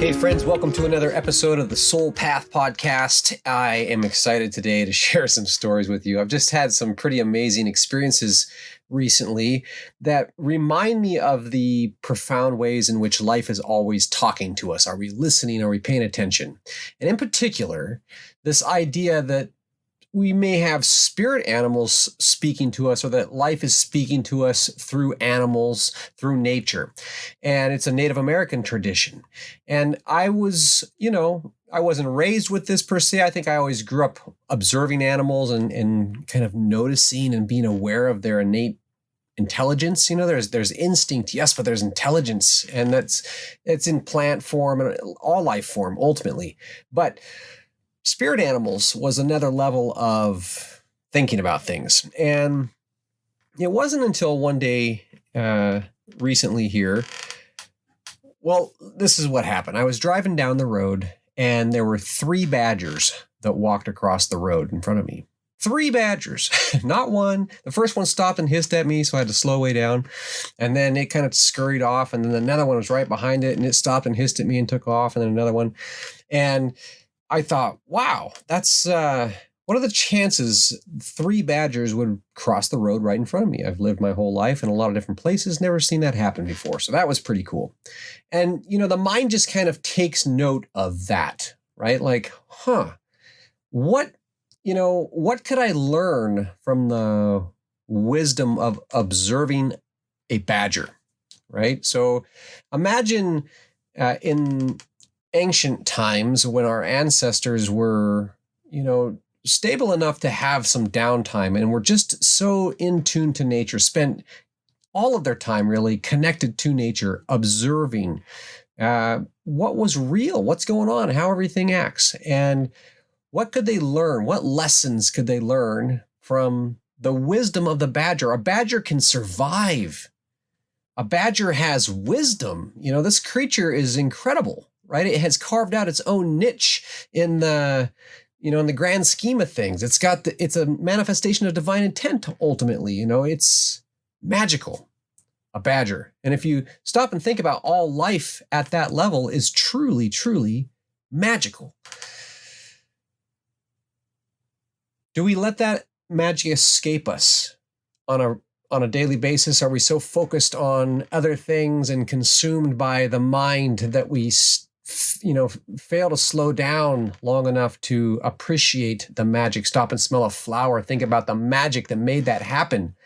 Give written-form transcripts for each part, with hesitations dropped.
Hey friends, welcome to another episode of the Soul Path Podcast. I am excited today to share some stories with you. I've just had some pretty amazing experiences recently that remind me of the profound ways in which life is always talking to us. Are we listening? Are we paying attention? And in particular, this idea that we may have spirit animals speaking to us, or that life is speaking to us through animals, through nature. And it's a Native American tradition. And I wasn't raised with this per se. I think I always grew up observing animals and kind of noticing and being aware of their innate intelligence. There's instinct, yes, but there's intelligence, and it's in plant form and all life form ultimately. But spirit animals was another level of thinking about things. And it wasn't until one day recently here, well, this is what happened. I was driving down the road and there were 3 badgers that walked across the road in front of me. 3 badgers, not one. The first one stopped and hissed at me, so I had to slow way down. And then it kind of scurried off, and then another one was right behind it, and it stopped and hissed at me and took off, and then another one. And I thought, wow, that's what are the chances 3 badgers would cross the road right in front of me? I've lived my whole life in a lot of different places, never seen that happen before. So that was pretty cool. And, the mind just kind of takes note of that, right? Like, what could I learn from the wisdom of observing a badger, right? So imagine in ancient times when our ancestors were, stable enough to have some downtime and were just so in tune to nature, spent all of their time really connected to nature, observing what was real, what's going on, how everything acts, and what could they learn? What lessons could they learn from the wisdom of the badger? A badger can survive. A badger has wisdom. This creature is incredible. Right? It has carved out its own niche in the grand scheme of things. It's a manifestation of divine intent, ultimately. It's magical, a badger. And if you stop and think about all life at that level is truly, truly magical. Do we let that magic escape us on a daily basis? Are we so focused on other things and consumed by the mind that we fail to slow down long enough to appreciate the magic? Stop and smell a flower. Think about the magic that made that happen.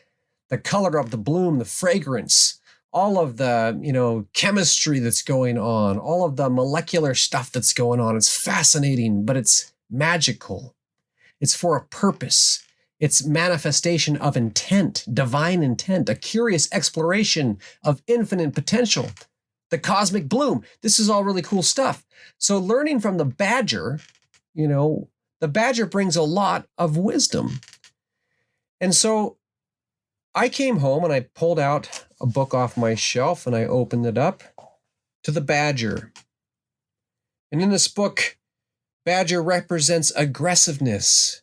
The color of the bloom, the fragrance, all of the, chemistry that's going on, all of the molecular stuff that's going on. It's fascinating, but it's magical. It's for a purpose. It's manifestation of intent, divine intent, a curious exploration of infinite potential. The cosmic bloom. This is all really cool stuff. So learning from the badger, the badger brings a lot of wisdom. And so I came home and I pulled out a book off my shelf and I opened it up to the badger. And in this book, badger represents aggressiveness.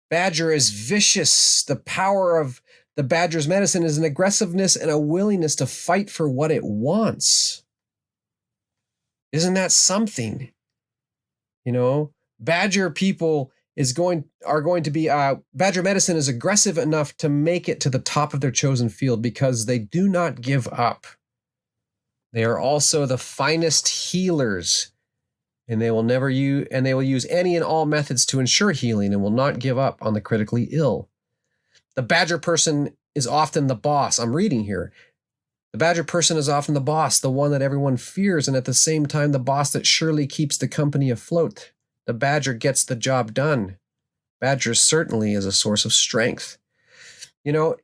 Badger is vicious. The power of the badger's medicine is an aggressiveness and a willingness to fight for what it wants. Isn't that something? Badger people are going to be, badger medicine is aggressive enough to make it to the top of their chosen field because they do not give up. They are also the finest healers, and they will use any and all methods to ensure healing and will not give up on the critically ill. The badger person is often the boss. I'm reading here. The badger person is often the boss, the one that everyone fears, and at the same time, the boss that surely keeps the company afloat. The badger gets the job done. Badger certainly is a source of strength.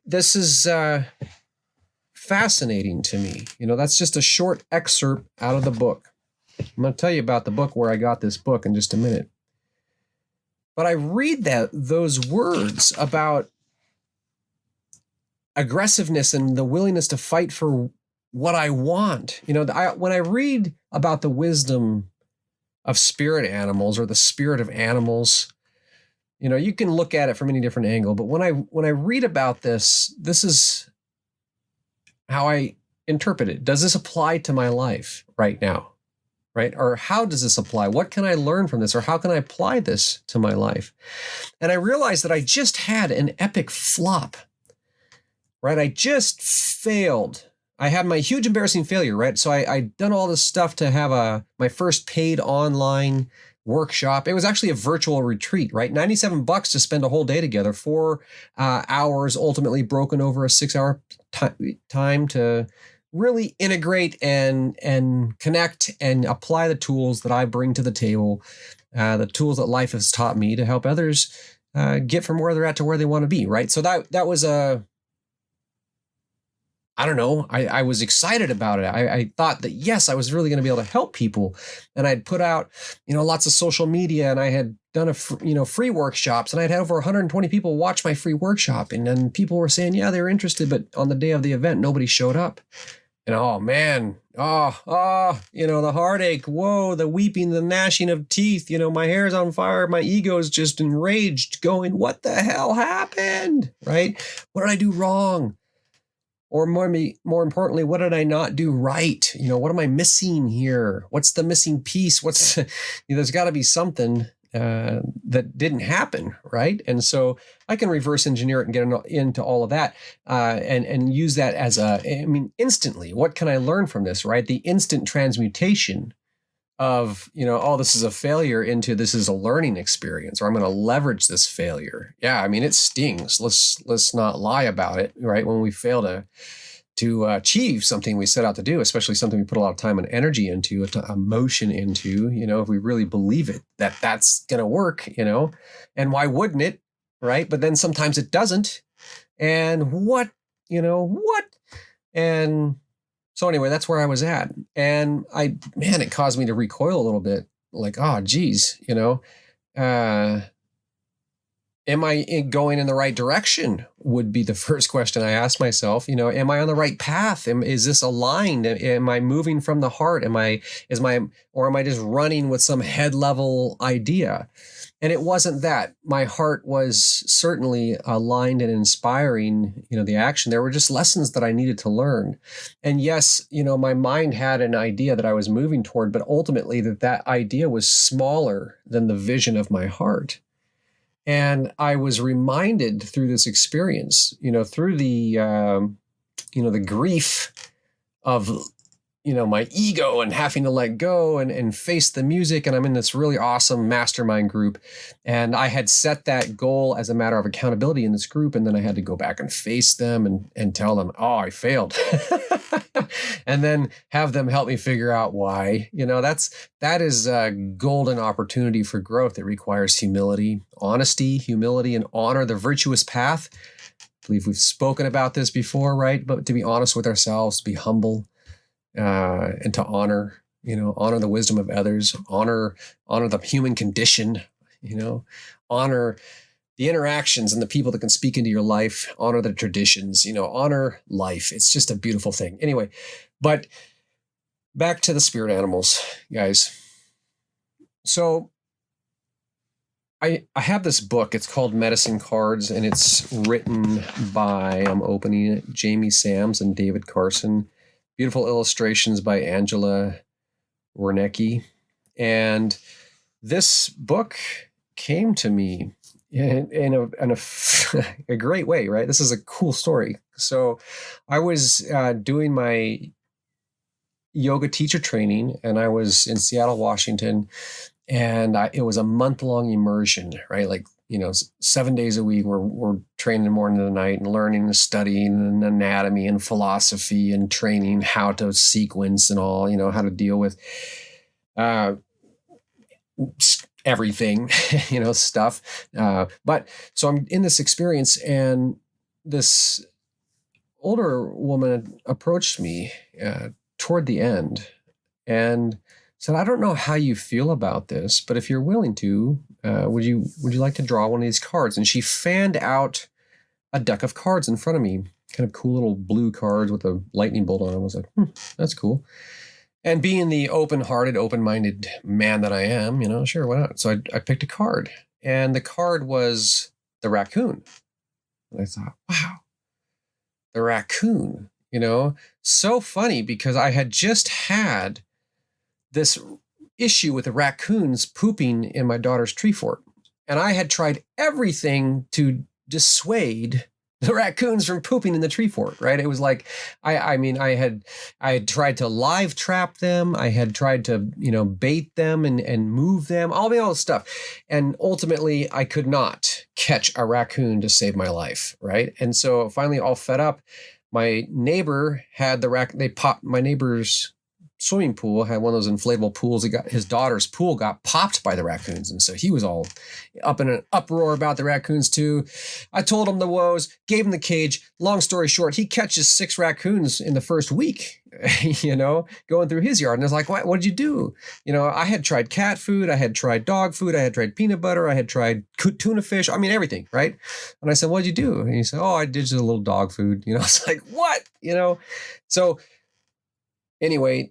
This is fascinating to me. That's just a short excerpt out of the book. I'm going to tell you about the book, where I got this book, in just a minute. But I read those words about aggressiveness and the willingness to fight for what I want. When I read about the wisdom of spirit animals or the spirit of animals, you can look at it from any different angle. But when I read about this is how I interpret it. Does this apply to my life right now? right? Or how does this apply? What can I learn from this? Or how can I apply this to my life? And I realized that I just had an epic flop, right? I just failed. I had my huge embarrassing failure, right? So I'd done all this stuff to have my first paid online workshop. It was actually a virtual retreat, right? $97 to spend a whole day together, 4 hours, ultimately broken over a 6 hour time to really integrate and connect and apply the tools that I bring to the table, the tools that life has taught me to help others get from where they're at to where they want to be, right? So that was I don't know. I was excited about it. I thought that, yes, I was really going to be able to help people. And I'd put out, lots of social media, and I had done free workshops, and I'd had over 120 people watch my free workshop. And then people were saying, yeah, they were interested, but on the day of the event, nobody showed up. And oh man, the heartache, whoa, the weeping, the gnashing of teeth, my hair's on fire. My ego's just enraged going, what the hell happened? Right? What did I do wrong? Or more importantly, what did I not do right? What am I missing here? What's the missing piece? There's got to be something that didn't happen, right? And so I can reverse engineer it and get into all of that and use that as instantly. What can I learn from this, right? The instant transmutation of, this is a failure into this is a learning experience, or I'm going to leverage this failure. Yeah, it stings. Let's not lie about it, right? When we fail to achieve something we set out to do, especially something we put a lot of time and energy into, emotion into, if we really believe it, that's going to work, and why wouldn't it, right? But then sometimes it doesn't. And what? And so anyway, that's where I was at. And it caused me to recoil a little bit, like, oh, geez, am I going in the right direction would be the first question I ask myself. Am I on the right path? Is this aligned? Am I moving from the heart? Or am I just running with some head level idea? And it wasn't that. My heart was certainly aligned and inspiring, the action. There were just lessons that I needed to learn. And yes, my mind had an idea that I was moving toward, but ultimately that idea was smaller than the vision of my heart. And I was reminded through this experience, through the grief of, my ego and having to let go and face the music. And I'm in this really awesome mastermind group. And I had set that goal as a matter of accountability in this group. And then I had to go back and face them and tell them, oh, I failed. And then have them help me figure out why. That is a golden opportunity for growth. It requires humility, honesty, humility, and honor, the virtuous path. I believe we've spoken about this before, right? But to be honest with ourselves, to be humble, and to honor the wisdom of others, honor the human condition, honor the interactions and the people that can speak into your life, honor the traditions, honor life. It's just a beautiful thing. Anyway, but back to the spirit animals, guys. So I have this book. It's called Medicine Cards, and it's written by, I'm opening it, Jamie Sams and David Carson. Beautiful illustrations by Angela Wernicke. And this book came to me in a great way, right? This is a cool story. So I was doing my yoga teacher training, and I was in Seattle, Washington, and it was a month-long immersion, right? 7 days a week, we're training the morning to the night and learning and studying and anatomy and philosophy and training how to sequence and all, how to deal with everything, stuff. But so I'm in this experience, and this older woman approached me toward the end and said, I don't know how you feel about this, but if you're willing to, would you like to draw one of these cards? And she fanned out a deck of cards in front of me, kind of cool little blue cards with a lightning bolt on them. I was like, that's cool. And being the open-hearted, open-minded man that I am, sure, why not? So I picked a card, and the card was the raccoon. And I thought, wow, the raccoon, so funny, because I had just had this issue with the raccoons pooping in my daughter's tree fort. And I had tried everything to dissuade the raccoons from pooping in the tree fort, right? It was like, I had tried to live trap them. I had tried to, bait them and move them, all this stuff. And ultimately I could not catch a raccoon to save my life, right? And so finally, all fed up, my neighbor had my neighbor's swimming pool had one of those inflatable pools. His daughter's pool got popped by the raccoons. And so he was all up in an uproar about the raccoons too. I told him the woes, gave him the cage. Long story short, he catches 6 raccoons in the first week, going through his yard. And I was like, what did you do? I had tried cat food. I had tried dog food. I had tried peanut butter. I had tried tuna fish. I mean, everything, right? And I said, what did you do? And he said, I did just a little dog food. I was like, what? So anyway,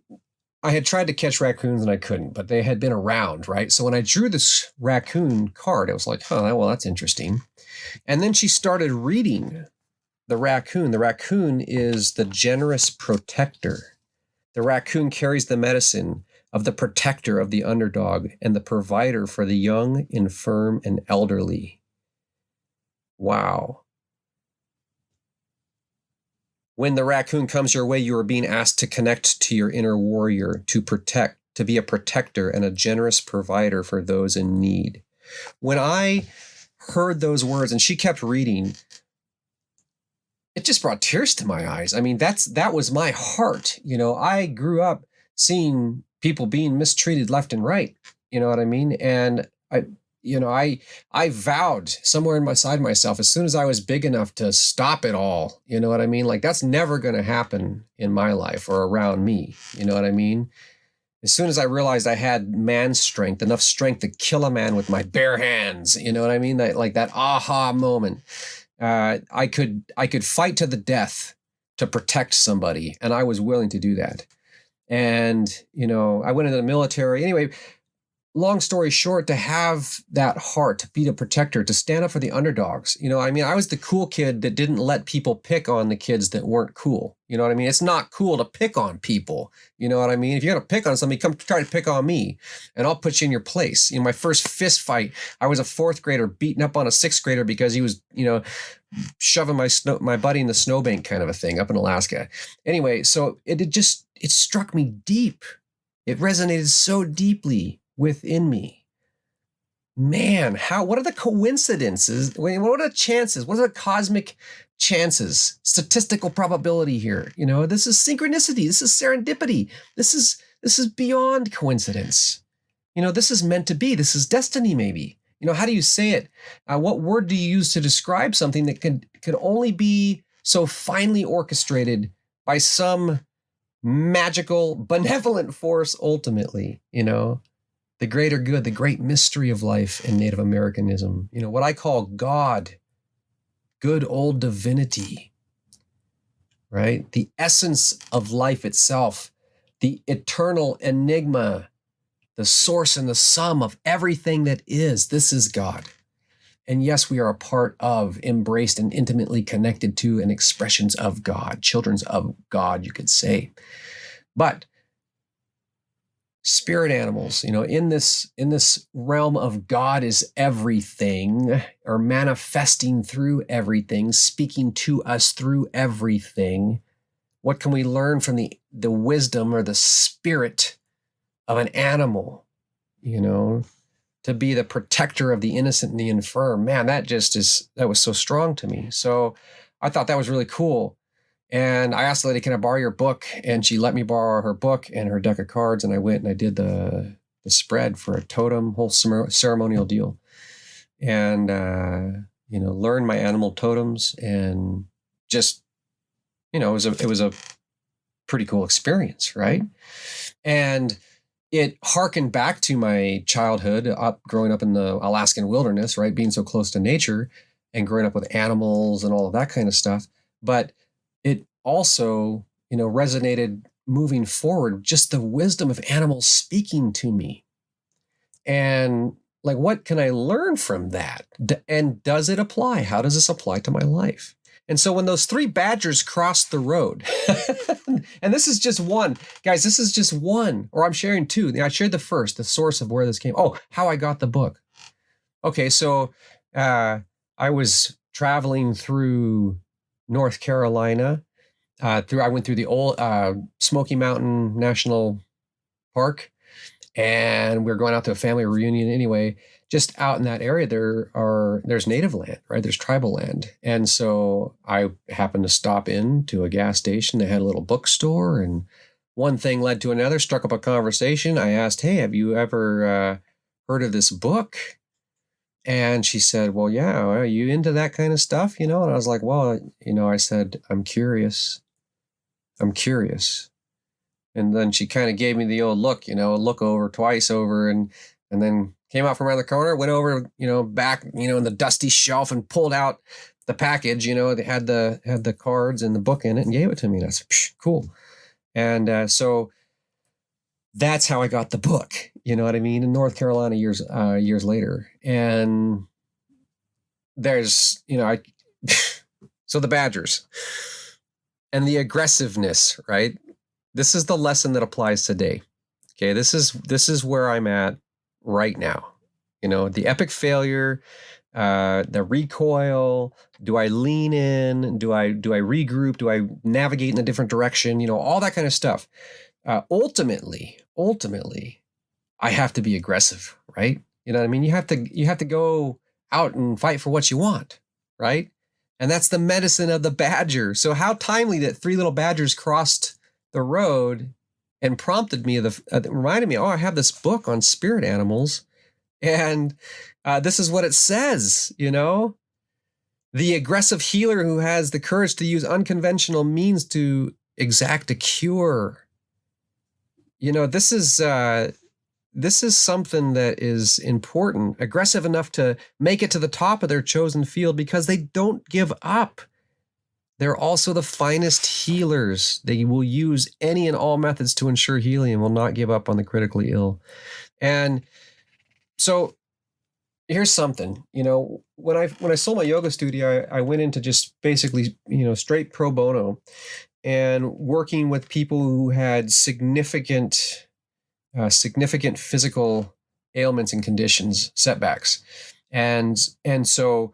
I had tried to catch raccoons and I couldn't, but they had been around, right? So when I drew this raccoon card, I was like, well, that's interesting. And then she started reading the raccoon. The raccoon is the generous protector. The raccoon carries the medicine of the protector of the underdog and the provider for the young, infirm, and elderly. Wow. When the raccoon comes your way, you are being asked to connect to your inner warrior, to protect, to be a protector and a generous provider for those in need. When I heard those words, and she kept reading, it just brought tears to my eyes. I mean, that was my heart. I grew up seeing people being mistreated left and right. You know what I mean? And I vowed somewhere inside myself, as soon as I was big enough to stop it all, you know what I mean? Like, that's never going to happen in my life or around me. You know what I mean? As soon as I realized I had man's strength, enough strength to kill a man with my bare hands, you know what I mean? That aha moment, I could fight to the death to protect somebody. And I was willing to do that. And, I went into the military. Anyway, long story short, to have that heart, to be the protector, to stand up for the underdogs. I was the cool kid that didn't let people pick on the kids that weren't cool. You know what I mean? It's not cool to pick on people. You know what I mean? If you're going to pick on somebody, come try to pick on me and I'll put you in your place. My first fist fight, I was a 4th grader beating up on a 6th grader because he was, shoving my buddy in the snowbank kind of a thing up in Alaska. Anyway, so it struck me deep. It resonated so deeply within me. Man, what are the coincidences? What are the chances? What are the cosmic chances? Statistical probability here. This is synchronicity. This is serendipity. This is beyond coincidence. This is meant to be. This is destiny, maybe. How do you say it? What word do you use to describe something that could only be so finely orchestrated by some magical, benevolent force ultimately, the greater good, the great mystery of life in Native Americanism, what I call God, good old divinity, right? The essence of life itself, the eternal enigma, the source and the sum of everything that is. This is God. And yes, we are a part of, embraced, and intimately connected to, and expressions of God, children of God, you could say. But spirit animals, in this realm of God is everything, or manifesting through everything, speaking to us through everything. What can we learn from the wisdom or the spirit of an animal, to be the protector of the innocent and the infirm? Man, that was so strong to me. So I thought that was really cool. And I asked the lady, can I borrow your book? And she let me borrow her book and her deck of cards. And I went and I did the spread for a totem, whole ceremonial deal. And, learned my animal totems, and just, it was a pretty cool experience, right? And it harkened back to my childhood, growing up in the Alaskan wilderness, right? Being so close to nature and growing up with animals and all of that kind of stuff. But it also, resonated moving forward, just the wisdom of animals speaking to me. And what can I learn from that? And does it apply? How does this apply to my life? And so when those three badgers crossed the road, and this is just one, guys, this is just one, or I'm sharing two. I shared the first, the source of where this came. Oh, how I got the book. Okay, so I was traveling through North Carolina. I went through the old Smoky Mountain National Park, and we were going out to a family reunion anyway. Just out in that area, there's native land, right? There's tribal land. And so I happened to stop in to a gas station. They had a little bookstore, and one thing led to another, struck up a conversation. I asked, hey, have you ever heard of this book? And she said, well, yeah, are you into that kind of stuff? And I was like, well, I said, I'm curious. And then she kind of gave me the old look, look over, twice over, and then came out from around the corner, went over, back, in the dusty shelf and pulled out the package, they had the cards and the book in it and gave it to me. And I said, cool. And so that's how I got the book, you know what I mean? In North Carolina years later. And there's, so the badgers and the aggressiveness, right? This is the lesson that applies today. Okay, this is where I'm at right now. The epic failure, the recoil. Do I lean in? Do I regroup? Do I navigate in a different direction? All that kind of stuff. Ultimately, I have to be aggressive, right? You know what I mean? You have to go out and fight for what you want, right? And that's the medicine of the badger. So how timely that three little badgers crossed the road and prompted me reminded me, I have this book on spirit animals, and this is what it says, the aggressive healer who has the courage to use unconventional means to exact a cure. This is something that is important, aggressive enough to make it to the top of their chosen field because they don't give up. They're also the finest healers. They will use any and all methods to ensure healing and will not give up on the critically ill. And so here's something, when I sold my yoga studio, I went into just basically, straight pro bono and working with people who had significant physical ailments and conditions, setbacks. And so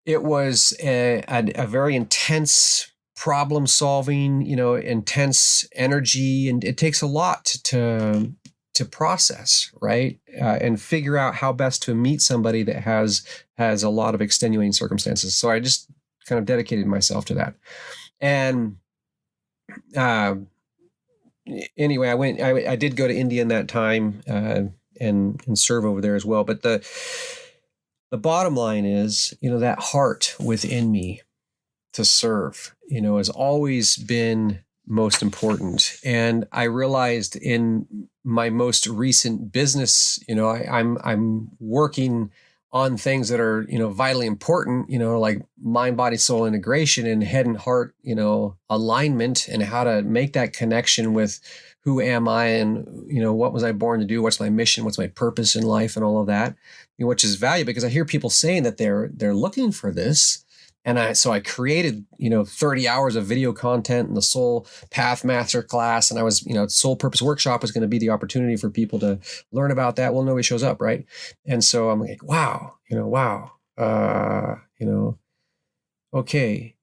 it was a very intense problem solving, intense energy, and it takes a lot to process, right? And figure out how best to meet somebody that has a lot of extenuating circumstances. So I just kind of dedicated myself to that. And anyway, I did go to India in that time and serve over there as well. But the bottom line is, that heart within me to serve, has always been most important. And I realized in my most recent business, I'm working on things that are, vitally important, like mind, body, soul integration and head and heart, alignment, and how to make that connection with who am I and, what was I born to do? What's my mission? What's my purpose in life and all of that, which is valuable because I hear people saying that they're looking for this. And so I created, 30 hours of video content in the Soul Path Masterclass. And I was, Soul Purpose Workshop was going to be the opportunity for people to learn about that. Well, nobody shows up, right? And so I'm like, wow, okay.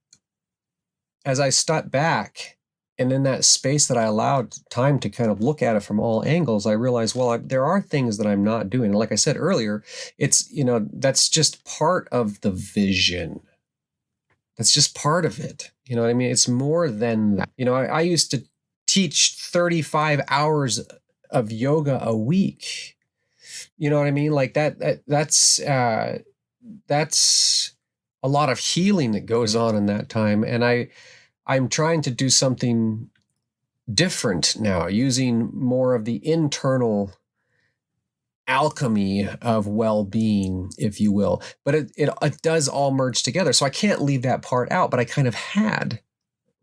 As I step back and in that space that I allowed time to kind of look at it from all angles, I realized, there are things that I'm not doing. And like I said earlier, it's, that's just part of the vision. That's just part of it. You know what I mean? It's more than that. I used to teach 35 hours of yoga a week. You know what I mean? Like that's a lot of healing that goes on in that time. And I'm trying to do something different now, using more of the internal alchemy of well-being, if you will, but it does all merge together. So I can't leave that part out, but I kind of had,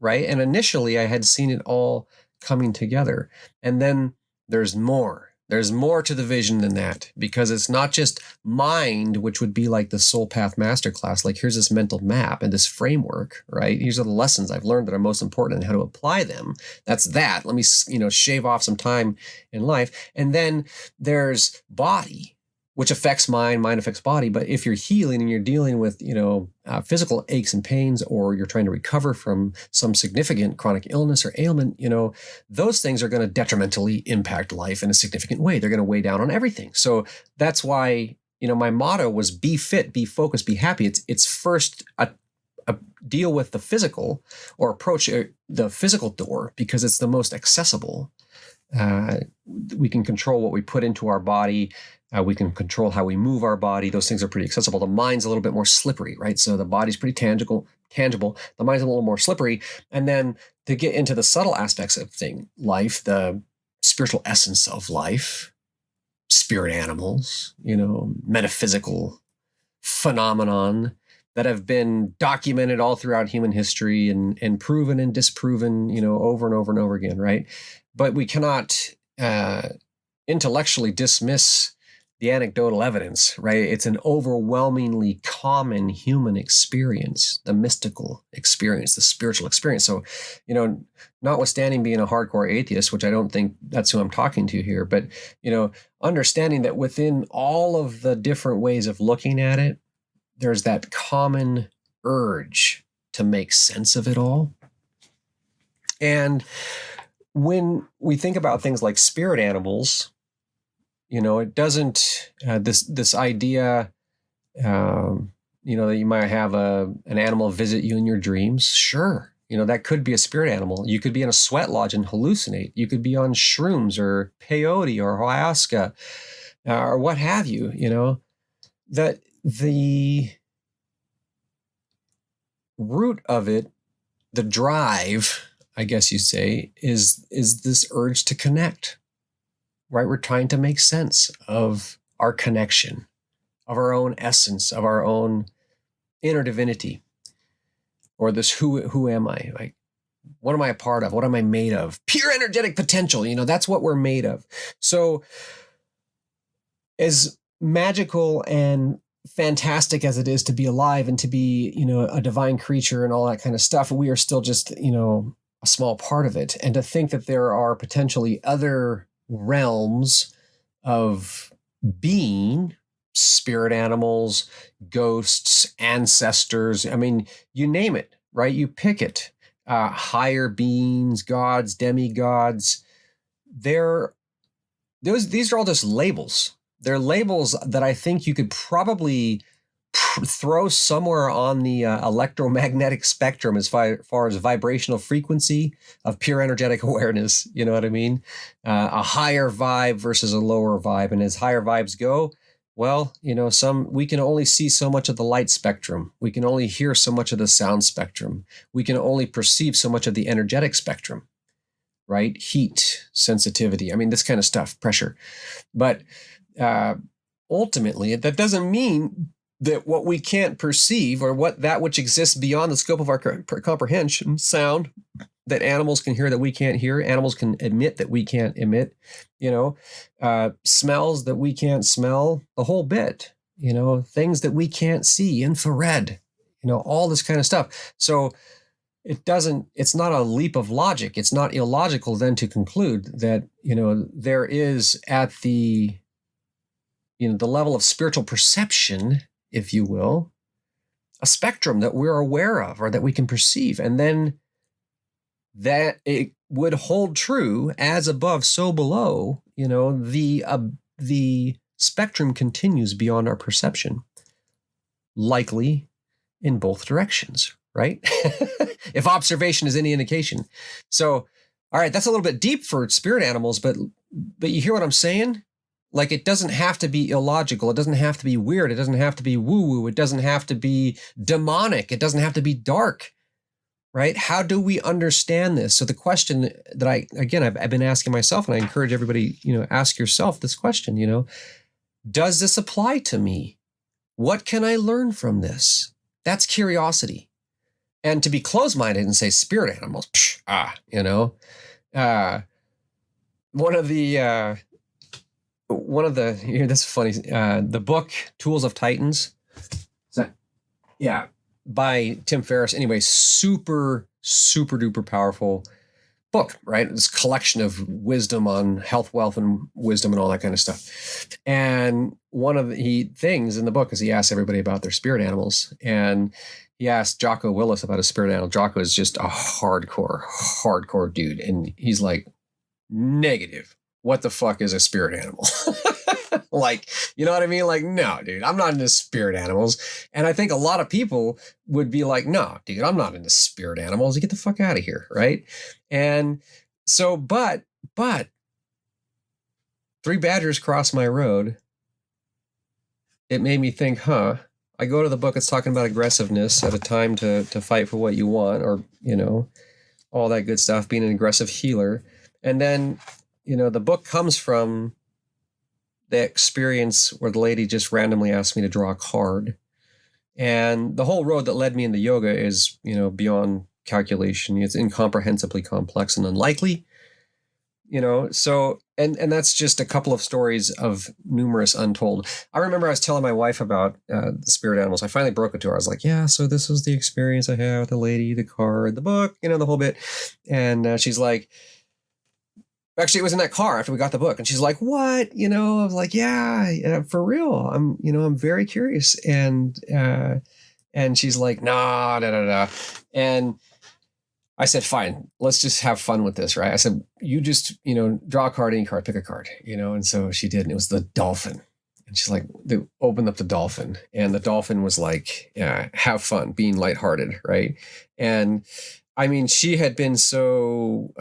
right? And initially I had seen it all coming together, and then there's more. There's more to the vision than that, because it's not just mind, which would be like the Soul Path Masterclass. Like, here's this mental map and this framework, right? These are the lessons I've learned that are most important and how to apply them. That's that. Let me, shave off some time in life. And then there's body, which affects mind affects body. But if you're healing and you're dealing with, physical aches and pains, or you're trying to recover from some significant chronic illness or ailment, those things are going to detrimentally impact life in a significant way. They're going to weigh down on everything. So that's why, my motto was be fit, be focused, be happy. It's first a deal with the physical, or approach the physical door, because it's the most accessible. We can control what we put into our body. We can control how we move our body. Those things are pretty accessible. The mind's a little bit more slippery, right? So the body's pretty tangible. The mind's a little more slippery. And then to get into the subtle aspects of life, the spiritual essence of life, spirit animals, metaphysical phenomenon that have been documented all throughout human history and proven and disproven, over and over and over again, right? But we cannot intellectually dismiss the anecdotal evidence, right? It's an overwhelmingly common human experience, the mystical experience, the spiritual experience. So, notwithstanding being a hardcore atheist, which I don't think that's who I'm talking to here, but, understanding that within all of the different ways of looking at it, there's that common urge to make sense of it all. And when we think about things like spirit animals, it doesn't, this idea, that you might have an animal visit you in your dreams. Sure. That could be a spirit animal. You could be in a sweat lodge and hallucinate. You could be on shrooms or peyote or ayahuasca, or what have you, that the root of it, the drive, I guess you say, is this urge to connect. Right? We're trying to make sense of our connection, of our own essence, of our own inner divinity, or this who am I? Like, what am I a part of? What am I made of? Pure energetic potential. That's what we're made of. So as magical and fantastic as it is to be alive and to be, a divine creature and all that kind of stuff, we are still just, a small part of it. And to think that there are potentially other realms of being, spirit animals, ghosts, ancestors. I mean, you name it, right? You pick it. Higher beings, gods, demigods. These are all just labels. They're labels that I think you could probably throw somewhere on the electromagnetic spectrum as far as vibrational frequency of pure energetic awareness. You know what I mean? A higher vibe versus a lower vibe. And as higher vibes go, well, we can only see so much of the light spectrum. We can only hear so much of the sound spectrum. We can only perceive so much of the energetic spectrum, right? Heat, sensitivity. I mean, this kind of stuff, pressure. But ultimately, that doesn't mean that what we can't perceive, or that which exists beyond the scope of our comprehension, sound that animals can hear that we can't hear, animals can emit that we can't emit, smells that we can't smell, the whole bit, things that we can't see, infrared, all this kind of stuff. So it's not a leap of logic. It's not illogical then to conclude that, there is at the level of spiritual perception, if you will, a spectrum that we're aware of or that we can perceive. And then that it would hold true as above, so below, the spectrum continues beyond our perception, likely in both directions, right? If observation is any indication. So, all right, that's a little bit deep for spirit animals, but you hear what I'm saying? Like, it doesn't have to be illogical. It doesn't have to be weird. It doesn't have to be woo-woo. It doesn't have to be demonic. It doesn't have to be dark, right? How do we understand this? So the question that I've been asking myself, and I encourage everybody, ask yourself this question, does this apply to me? What can I learn from this? That's curiosity. And to be closed-minded and say spirit animals, one of the one of the here, this is funny. The book Tools of Titans. Yeah, by Tim Ferriss. Anyway, super, super duper powerful book, right? This collection of wisdom on health, wealth, and wisdom and all that kind of stuff. And one of the things in the book is he asks everybody about their spirit animals. And he asked Jocko Willis about his spirit animal. Jocko is just a hardcore dude. And he's like, negative. What the fuck is a spirit animal? Like, you know what I mean? Like, no, dude, I'm not into spirit animals. And I think a lot of people would be like, no, dude, I'm not into spirit animals. You get the fuck out of here, right? And so, but three badgers crossed my road. It made me think, I go to the book, it's talking about aggressiveness at a time to fight for what you want, or, all that good stuff, being an aggressive healer. And then, the book comes from the experience where the lady just randomly asked me to draw a card. And the whole road that led me into yoga is, beyond calculation. It's incomprehensibly complex and unlikely, so, and that's just a couple of stories of numerous untold. I remember I was telling my wife about the spirit animals. I finally broke it to her. I was like, yeah, so this was the experience I had with the lady, the card, the book, the whole bit. And she's like, actually, it was in that car after we got the book. And she's like, what? I was like, yeah, for real. I'm very curious. And she's like, nah, da, da, da. And I said, fine, let's just have fun with this, right? I said, you just, draw a card, any card, pick a card, and so she did. And it was the dolphin. And she's like, they opened up the dolphin. And the dolphin was like, have fun, being lighthearted, right? And I mean, she had been so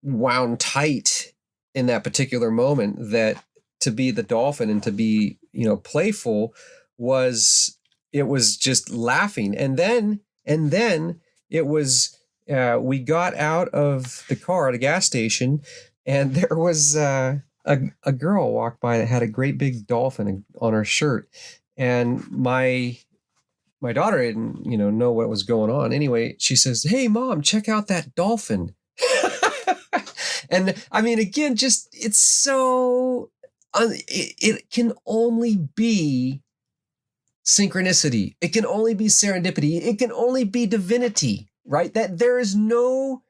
wound tight in that particular moment that to be the dolphin and to be playful was just laughing. And then it was we got out of the car at a gas station, and there was a girl walked by that had a great big dolphin on her shirt, and my daughter didn't know what was going on. Anyway, she says, hey mom, check out that dolphin. And I mean, again, just it's so it can only be synchronicity. It can only be serendipity. It can only be divinity, right? That there is no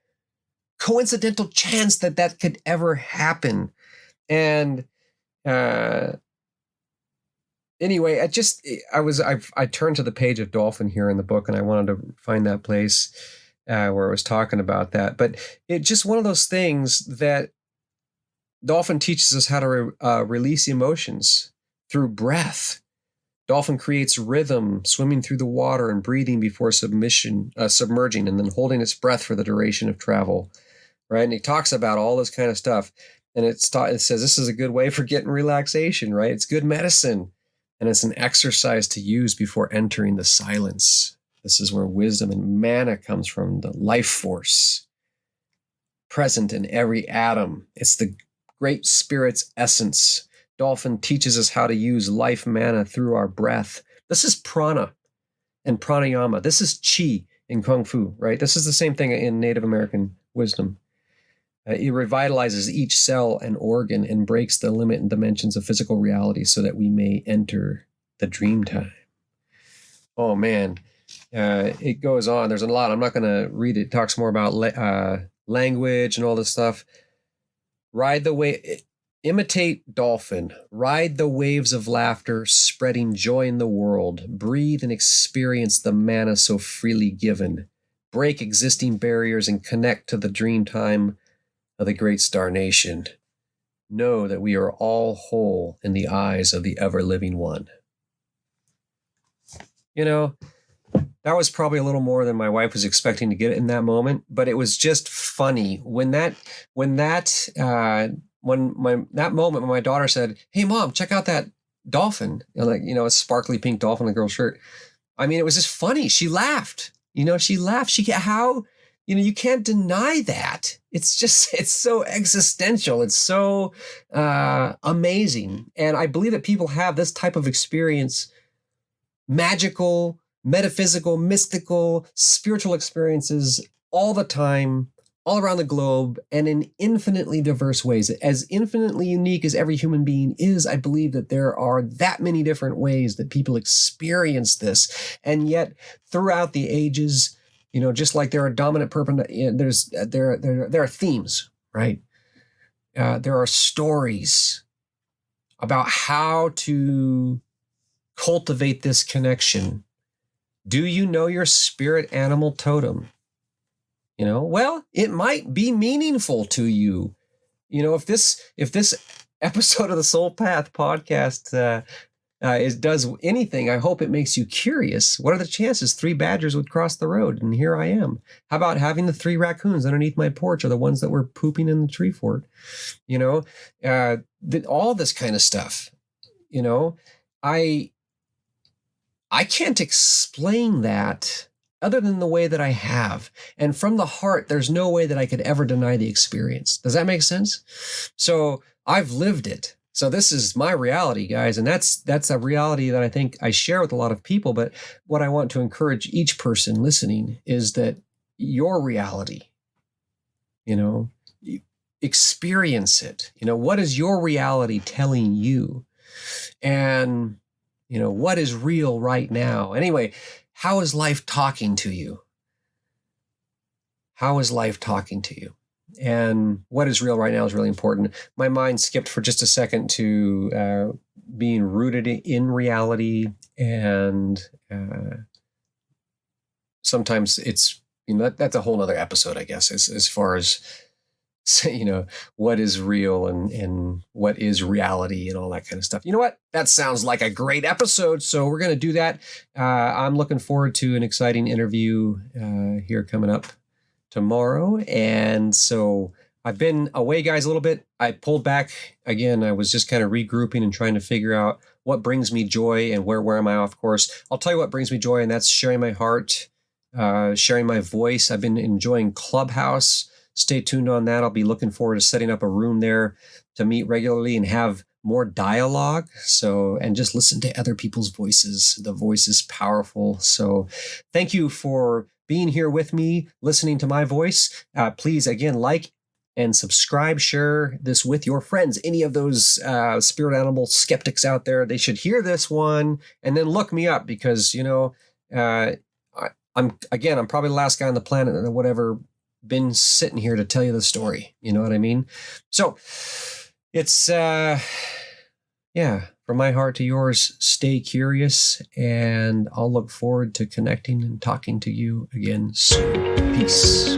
coincidental chance that could ever happen. And anyway, I turned to the page of dolphin here in the book, and I wanted to find that place where it was talking about that. But it's just one of those things that dolphin teaches us how to release emotions through breath. Dolphin creates rhythm, swimming through the water and breathing before submerging, and then holding its breath for the duration of travel, right? And he talks about all this kind of stuff. And it says this is a good way for getting relaxation, right? It's good medicine. And it's an exercise to use before entering the silence. This is where wisdom and mana comes from, the life force present in every atom. It's the great spirit's essence. Dolphin teaches us how to use life mana through our breath. This is prana and pranayama. This is chi in Kung Fu, right? This is the same thing in Native American wisdom. It revitalizes each cell and organ and breaks the limit and dimensions of physical reality so that we may enter the dream time. Oh, man. It goes on. There's a lot. I'm not going to read it. It talks more about language and all this stuff. Imitate dolphin. Ride the waves of laughter, spreading joy in the world. Breathe and experience the mana so freely given. Break existing barriers and connect to the dream time of the great star nation. Know that we are all whole in the eyes of the ever-living one. That was probably a little more than my wife was expecting to get in that moment, but it was just funny when that moment when my daughter said, "Hey mom, check out that dolphin," and a sparkly pink dolphin on the girl's shirt. I mean, it was just funny. She laughed. She laughed. You can't deny that. It's so existential. It's so amazing. And I believe that people have this type of experience, magical, metaphysical, mystical, spiritual experiences all the time, all around the globe and in infinitely diverse ways. As infinitely unique as every human being is, I believe that there are that many different ways that people experience this. And yet throughout the ages, just like there are dominant there are themes, right? There are stories about how to cultivate this connection. Do you know your spirit animal totem? Well, it might be meaningful to you. If this episode of the Soul Path podcast does anything, I hope it makes you curious. What are the chances 3 badgers would cross the road? And here I am. How about having the 3 raccoons underneath my porch, or the ones that were pooping in the tree fort? All this kind of stuff. I can't explain that other than the way that I have. And from the heart, there's no way that I could ever deny the experience. Does that make sense? So I've lived it. So this is my reality, guys. And that's a reality that I think I share with a lot of people. But what I want to encourage each person listening is that your reality, experience it. What is your reality telling you? And, what is real right now? Anyway, how is life talking to you? How is life talking to you? And what is real right now is really important. My mind skipped for just a second to being rooted in reality. And sometimes it's, that's a whole other episode, I guess, as far as, what is real and what is reality and all that kind of stuff. You know what? That sounds like a great episode. So we're going to do that. I'm looking forward to an exciting interview here coming up tomorrow. And so I've been away, guys, a little bit. I pulled back again. I was just kind of regrouping and trying to figure out what brings me joy and where am I off course. I'll tell you what brings me joy, and that's sharing my heart, sharing my voice. I've been enjoying Clubhouse. Stay tuned on that. I'll be looking forward to setting up a room there to meet regularly and have more dialogue. So, and just listen to other people's voices. The voice is powerful. So thank you for being here with me, listening to my voice. Please, again, like and subscribe, share this with your friends. Any of those spirit animal skeptics out there, they should hear this one and then look me up, because, I'm probably the last guy on the planet that whatever been sitting here to tell you the story. You know what I mean? So it's, from my heart to yours, stay curious, and I'll look forward to connecting and talking to you again soon. Peace.